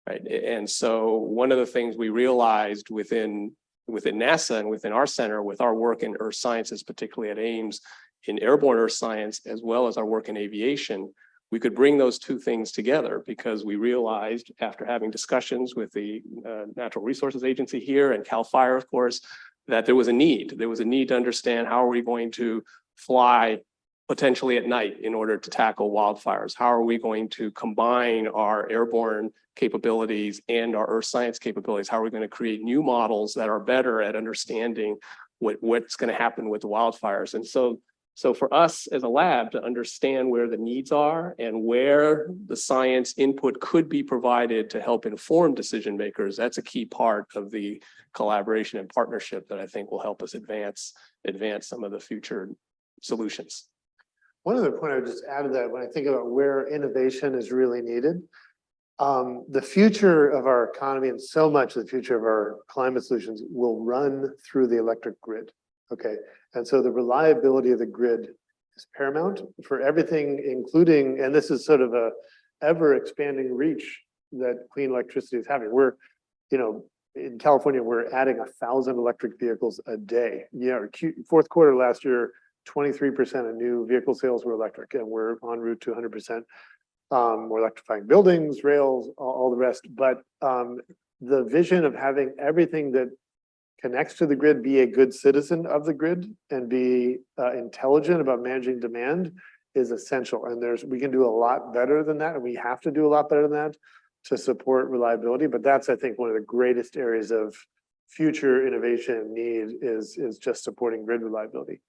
right? And so one of the things we realized within NASA and within our center, with our work in earth sciences, particularly at Ames, in airborne earth science, as well as our work in aviation, we could bring those two things together, because we realized, after having discussions with the Natural Resources Agency here and CAL FIRE, of course, that there was a need. There was a need to understand, how are we going to fly potentially at night in order to tackle wildfires? How are we going to combine our airborne capabilities and our earth science capabilities? How are we going to create new models that are better at understanding what's going to happen with the wildfires? And so for us as a lab to understand where the needs are and where the science input could be provided to help inform decision makers, that's a key part of the collaboration and partnership that I think will help us advance some of the future solutions. One other point I would just add to that, when I think about where innovation is really needed, the future of our economy and so much of the future of our climate solutions will run through the electric grid. Okay, and so the reliability of the grid is paramount for everything, including, and this is sort of a ever expanding reach that clean electricity is having. We're, you know, in California, we're adding 1,000 electric vehicles a day. Yeah, fourth quarter last year, 23% of new vehicle sales were electric, and we're en route to 100%. We're electrifying buildings, rails, all the rest. But the vision of having everything that connects to the grid be a good citizen of the grid and be intelligent about managing demand is essential. And we can do a lot better than that, and we have to do a lot better than that to support reliability. But that's, I think, one of the greatest areas of future innovation and need is just supporting grid reliability.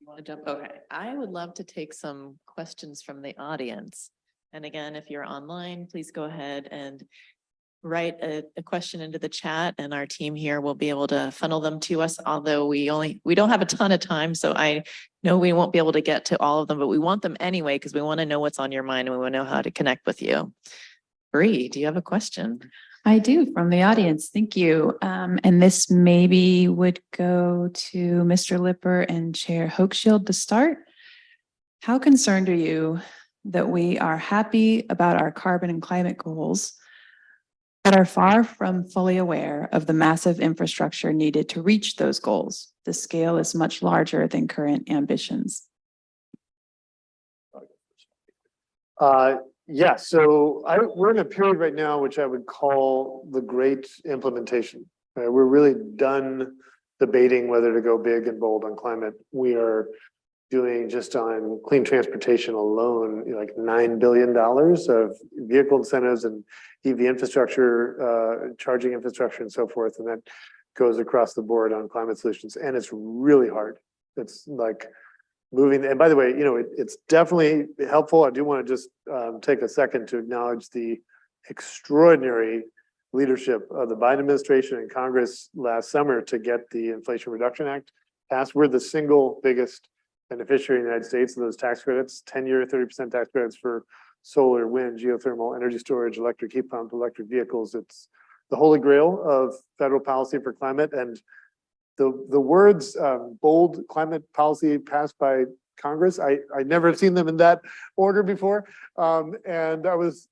You want to jump? Okay, I would love to take some questions from the audience. And again, if you're online, please go ahead and write a question into the chat, and our team here will be able to funnel them to us. Although we don't have a ton of time, so I know we won't be able to get to all of them, but we want them anyway, because we want to know what's on your mind and we want to know how to connect with you. Bree, do you have a question? I do, from the audience. Thank you. And this maybe would go to Mr. Lipper and Chair Hochschild to start. How concerned are you that we are happy about our carbon and climate goals, but are far from fully aware of the massive infrastructure needed to reach those goals? The scale is much larger than current ambitions. Yeah, so we're in a period right now which I would call the great implementation. We're really done debating whether to go big and bold on climate. We are doing, just on clean transportation alone, like $9 billion of vehicle incentives and EV infrastructure, charging infrastructure, and so forth. And goes across the board on climate solutions, and it's really hard. It's like moving, and by the way, it's definitely helpful. I do want to just take a second to acknowledge the extraordinary leadership of the Biden administration and Congress last summer to get the Inflation Reduction Act passed. We're the single biggest beneficiary in the United States of those tax credits, 10-year, 30% tax credits for solar, wind, geothermal, energy storage, electric heat pump, electric vehicles. It's the holy grail of federal policy for climate. And the words bold climate policy passed by Congress, I never seen them in that order before. And that was,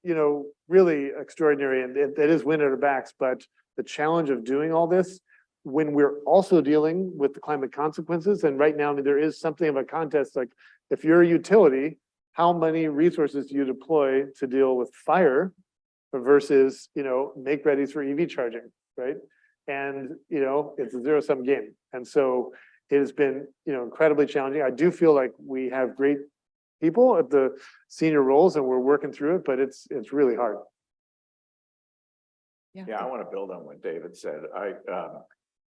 really extraordinary. And it is wind at our backs. But the challenge of doing all this when we're also dealing with the climate consequences, and right now there is something of a contest, like if you're a utility, how many resources do you deploy to deal with fire versus, make ready for EV charging, right? And, it's a zero-sum game. And so it has been, incredibly challenging. I do feel like we have great people at the senior roles and we're working through it, but it's really hard. Yeah, I want to build on what David said.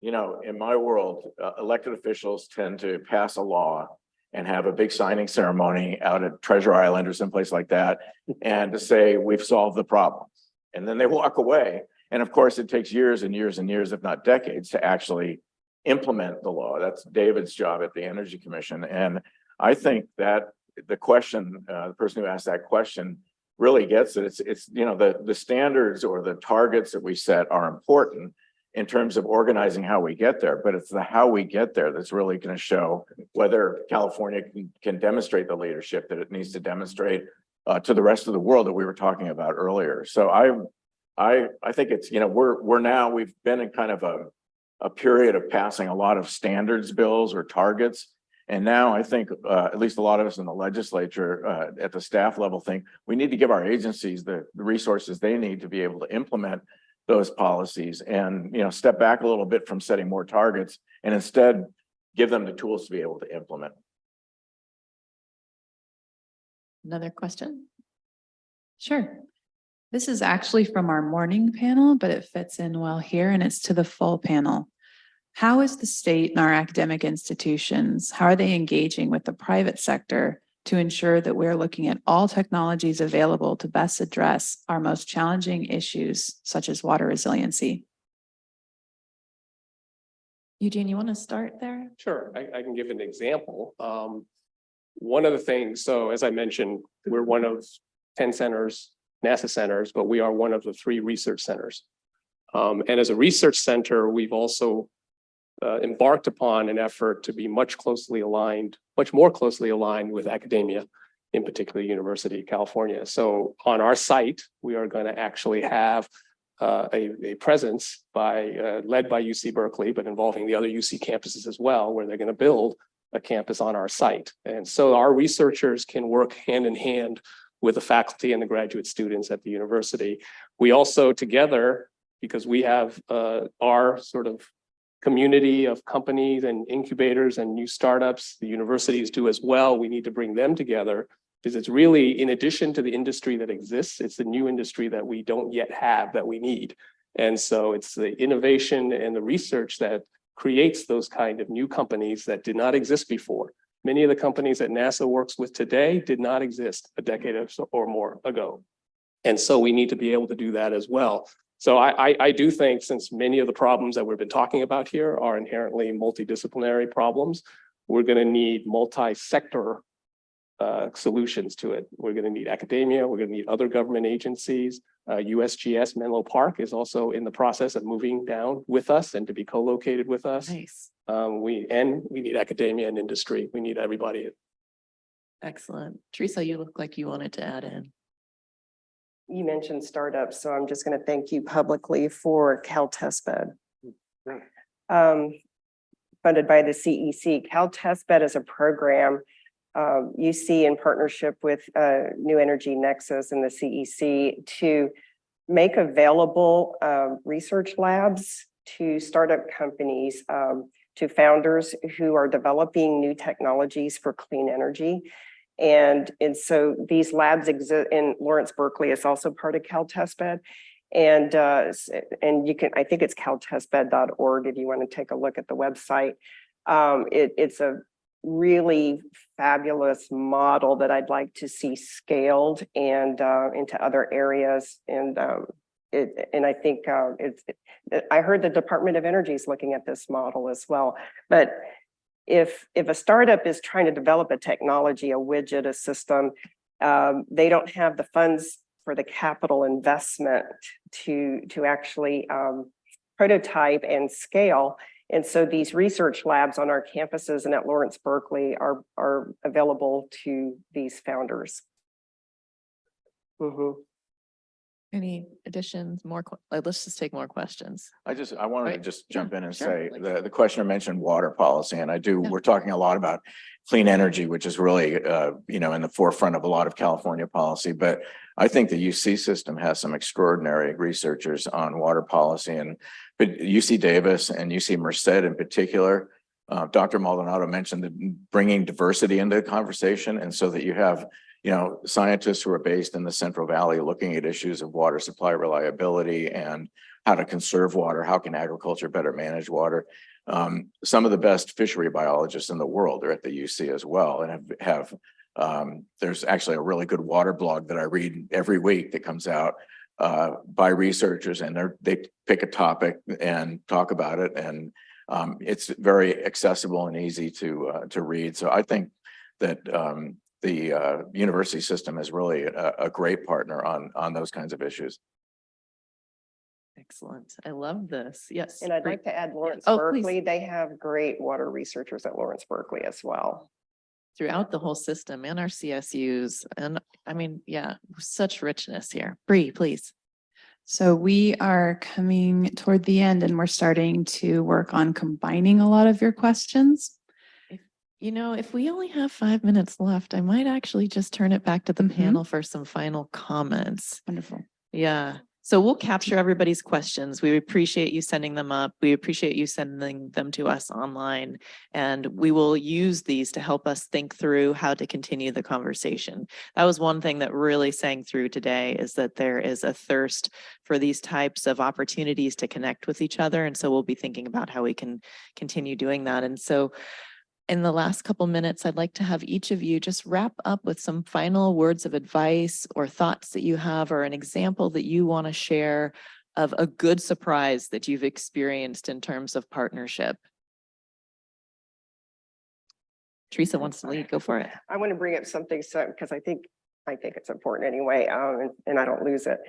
In my world, elected officials tend to pass a law and have a big signing ceremony out at Treasure Island or someplace like that, and to say, we've solved the problem. And then they walk away. And of course, it takes years and years and years, if not decades, to actually implement the law. That's David's job at the Energy Commission. And I think that the question, the person who asked that question really gets it. It's the standards or the targets that we set are important in terms of organizing how we get there, but it's the how we get there that's really going to show whether California can demonstrate the leadership that it needs to demonstrate to the rest of the world that we were talking about earlier. So I think it's, we've been in kind of a period of passing a lot of standards bills or targets. And now I think at least a lot of us in the legislature at the staff level think we need to give our agencies the resources they need to be able to implement those policies and, step back a little bit from setting more targets and instead give them the tools to be able to implement. Another question? Sure. This is actually from our morning panel, but it fits in well here, and it's to the full panel. How is the state and our academic institutions, how are they engaging with the private sector to ensure that we're looking at all technologies available to best address our most challenging issues, such as water resiliency? Eugene, you want to start there? Sure, I can give an example. One of the things, so as I mentioned, we're one of 10 centers, NASA centers, but we are one of the 3 research centers. And as a research center, we've also embarked upon an effort to be much more closely aligned with academia, in particular University of California. So on our site, we are going to actually have a presence led by UC Berkeley, but involving the other UC campuses as well, where they're going to build a campus on our site. And so our researchers can work hand in hand with the faculty and the graduate students at the university. We also together, because we have our sort of community of companies and incubators and new startups, the universities do as well. We need to bring them together because it's really, in addition to the industry that exists, it's the new industry that we don't yet have that we need. And so it's the innovation and the research that creates those kind of new companies that did not exist before. Many of the companies that NASA works with today did not exist a decade or more ago. And so we need to be able to do that as well. So I do think, since many of the problems that we've been talking about here are inherently multidisciplinary problems, we're going to need multi-sector solutions to it. We're going to need academia, we're going to need other government agencies. USGS Menlo Park is also in the process of moving down with us and to be co-located with us. Nice. We need academia and industry. We need everybody. Excellent. Theresa, you look like you wanted to add in. You mentioned startups, so I'm just going to thank you publicly for CalTestBed. Funded by the CEC. CalTestBed is a program UC in partnership with New Energy Nexus and the CEC to make available research labs to startup companies, to founders who are developing new technologies for clean energy. And so these labs exist in Lawrence Berkeley is also part of CalTestBed. And you can, I think it's caltestbed.org if you want to take a look at the website. It's a really fabulous model that I'd like to see scaled and into other areas. And I think I heard the Department of Energy is looking at this model as well. But if a startup is trying to develop a technology, a widget, a system, they don't have the funds for the capital investment to actually prototype and scale. And so these research labs on our campuses and at Lawrence Berkeley are available to these founders. Mm-hmm. Any additions, let's just take more questions. I wanted to Right. just jump in and sure. say, the questioner mentioned water policy, and we're talking a lot about clean energy, which is really, in the forefront of a lot of California policy. But I think the UC system has some extraordinary researchers on water policy, but UC Davis and UC Merced in particular. Dr. Maldonado mentioned that bringing diversity into the conversation, and so that you have scientists who are based in the Central Valley looking at issues of water supply reliability and how to conserve water, how can agriculture better manage water. Some of the best fishery biologists in the world are at the UC as well, and have there's actually a really good water blog that I read every week that comes out by researchers, and they pick a topic and talk about it, and it's very accessible and easy to read. So I think that the university system is really a great partner on those kinds of issues. Excellent. I love this. Yes. And I'd like to add Lawrence Oh, Berkeley. please. They have great water researchers at Lawrence Berkeley as well. Throughout the whole system and our CSUs. And I mean, yeah, such richness here. Bree, please. So we are coming toward the end and we're starting to work on combining a lot of your questions. If we only have 5 minutes left, I might actually just turn it back to the panel for some final comments. Wonderful. Yeah. So we'll capture everybody's questions. We appreciate you sending them up. We appreciate you sending them to us online. And we will use these to help us think through how to continue the conversation. That was one thing that really sang through today, is that there is a thirst for these types of opportunities to connect with each other. And so we'll be thinking about how we can continue doing that. And so in the last couple minutes, I'd like to have each of you just wrap up with some final words of advice or thoughts that you have, or an example that you want to share of a good surprise that you've experienced in terms of partnership. Theresa wants to lead. Go for it. I want to bring up something because I think it's important anyway, and I don't lose it.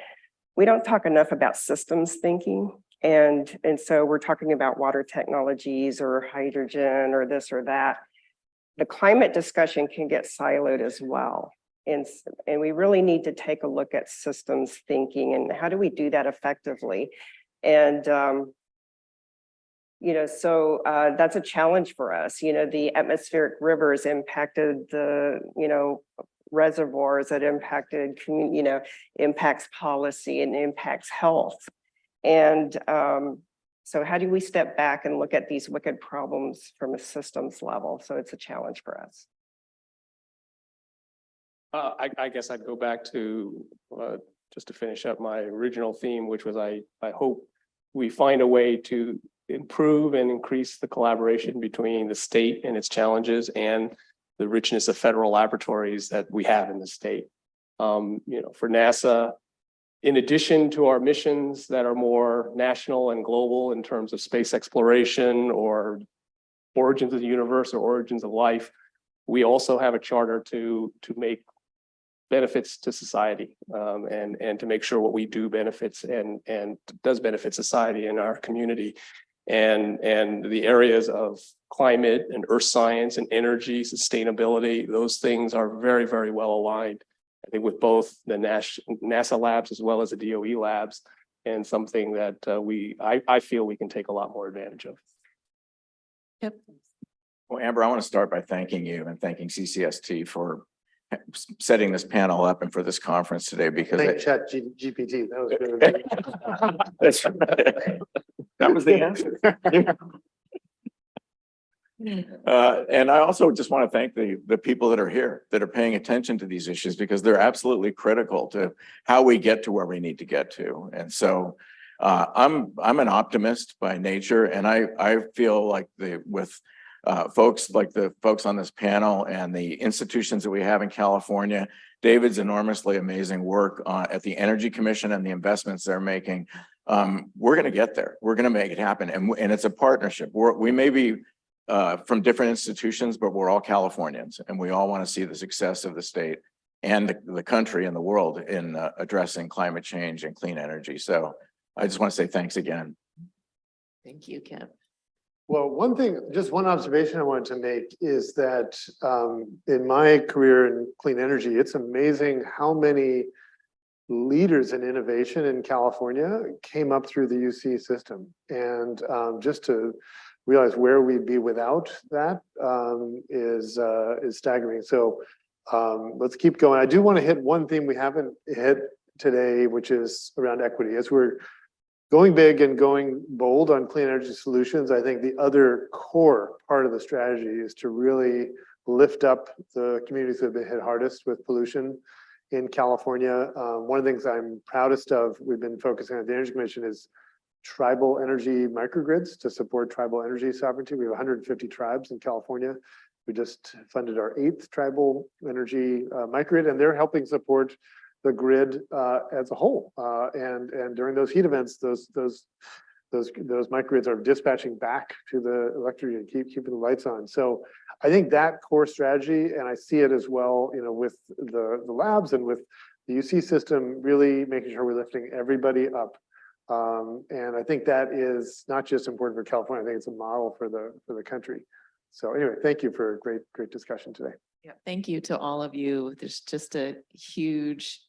We don't talk enough about systems thinking. And so we're talking about water technologies or hydrogen or this or that. The climate discussion can get siloed as well. And we really need to take a look at systems thinking and how do we do that effectively? And, so that's a challenge for us. The atmospheric rivers impacted the, reservoirs that impacted, impacts policy and impacts health. And so how do we step back and look at these wicked problems from a systems level? So it's a challenge for us. I guess I'd go back to just to finish up my original theme, which was I hope we find a way to improve and increase the collaboration between the state and its challenges and the richness of federal laboratories that we have in the state. For NASA, in addition to our missions that are more national and global in terms of space exploration or origins of the universe or origins of life, we also have a charter to make benefits to society and to make sure what we do benefits and does benefit society and our community. And the areas of climate and earth science and energy, sustainability, those things are very, very well aligned, I think, with both the NASA labs as well as the DOE labs, and something that I feel we can take a lot more advantage of. Yep. Well, Amber, I want to start by thanking you and thanking CCST for setting this panel up and for this conference today, because Thank ChatGPT. That was good. That's right. That was the answer. And I also just want to thank the people that are here, that are paying attention to these issues, because they're absolutely critical to how we get to where we need to get to. And so I'm an optimist by nature, and I feel like with folks like the folks on this panel and the institutions that we have in California, David's enormously amazing work at the Energy Commission and the investments they're making. We're going to get there. We're going to make it happen. And it's a partnership. We may be from different institutions, but we're all Californians, and we all want to see the success of the state and the country and the world in addressing climate change and clean energy. So I just want to say thanks again. Thank you, Kip. Well, one thing, just one observation I wanted to make is that in my career in clean energy, it's amazing how many leaders in innovation in California came up through the UC system. And just to realize where we'd be without that is staggering. So let's keep going. I do want to hit one theme we haven't hit today, which is around equity. As we're going big and going bold on clean energy solutions, I think the other core part of the strategy is to really lift up the communities that have been hit hardest with pollution in California. One of the things I'm proudest of, we've been focusing on at the Energy Commission, is tribal energy microgrids to support tribal energy sovereignty. We have 150 tribes in California. We just funded our 8th tribal energy microgrid, and they're helping support the grid as a whole. And during those heat events, those microgrids are dispatching back to the electric and keeping the lights on. So I think that core strategy, and I see it as well, with the labs and with the UC system, really making sure we're lifting everybody up. And I think that is not just important for California. I think it's a model for the country. So anyway, thank you for a great discussion today. Yeah, thank you to all of you. There's just a huge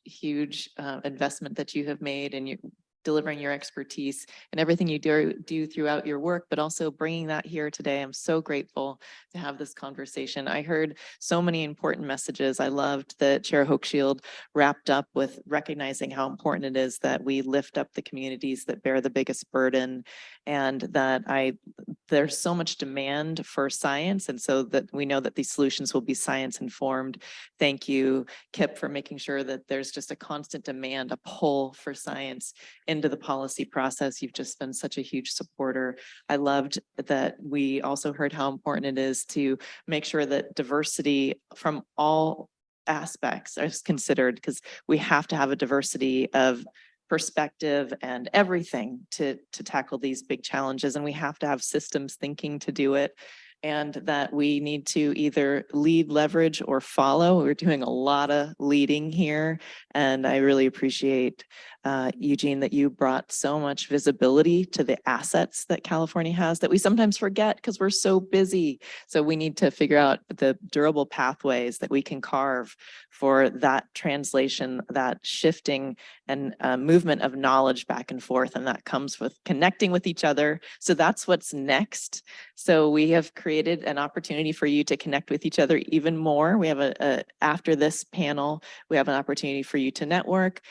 investment that you have made in you delivering your expertise and everything you do throughout your work, but also bringing that here today. I'm so grateful to have this conversation. I heard so many important messages. I loved that Chair Hochschild wrapped up with recognizing how important it is that we lift up the communities that bear the biggest burden, and that there's so much demand for science, and so that we know that these solutions will be science informed. Thank you, Kip, for making sure that there's just a constant demand, a pull for science into the policy process. You've just been such a huge supporter. I loved that we also heard how important it is to make sure that diversity from all aspects is considered, because we have to have a diversity of perspective and everything to tackle these big challenges, and we have to have systems thinking to do it, and that we need to either lead, leverage, or follow. We're doing a lot of leading here, and I really appreciate Eugene, that you brought so much visibility to the assets that California has that we sometimes forget because we're so busy. So we need to figure out the durable pathways that we can carve for that translation, that shifting and movement of knowledge back and forth. And that comes with connecting with each other. So that's what's next. So we have created an opportunity for you to connect with each other even more. We have after this panel, we have an opportunity for you to network.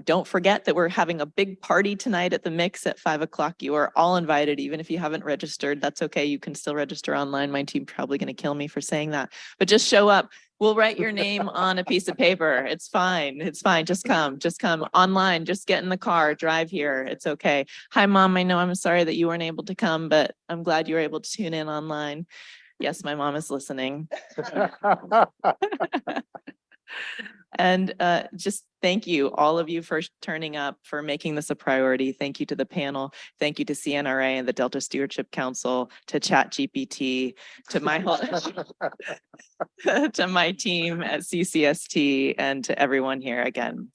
Don't forget that we're having a big party tonight at the Mix at 5 o'clock. You are all invited, even if you haven't registered. That's okay. You can still register online. My team's probably going to kill me for saying that, but just show up. We'll write your name on a piece of paper. It's fine. It's fine. Just come online. Just get in the car, drive here. It's okay. Hi, Mom. I know I'm sorry that you weren't able to come, but I'm glad you were able to tune in online. Yes, my mom is listening. And just thank you, all of you, for turning up, for making this a priority. Thank you to the panel. Thank you to CNRA and the Delta Stewardship Council, to ChatGPT, to my whole, to my team at CCST, and to everyone here. Again,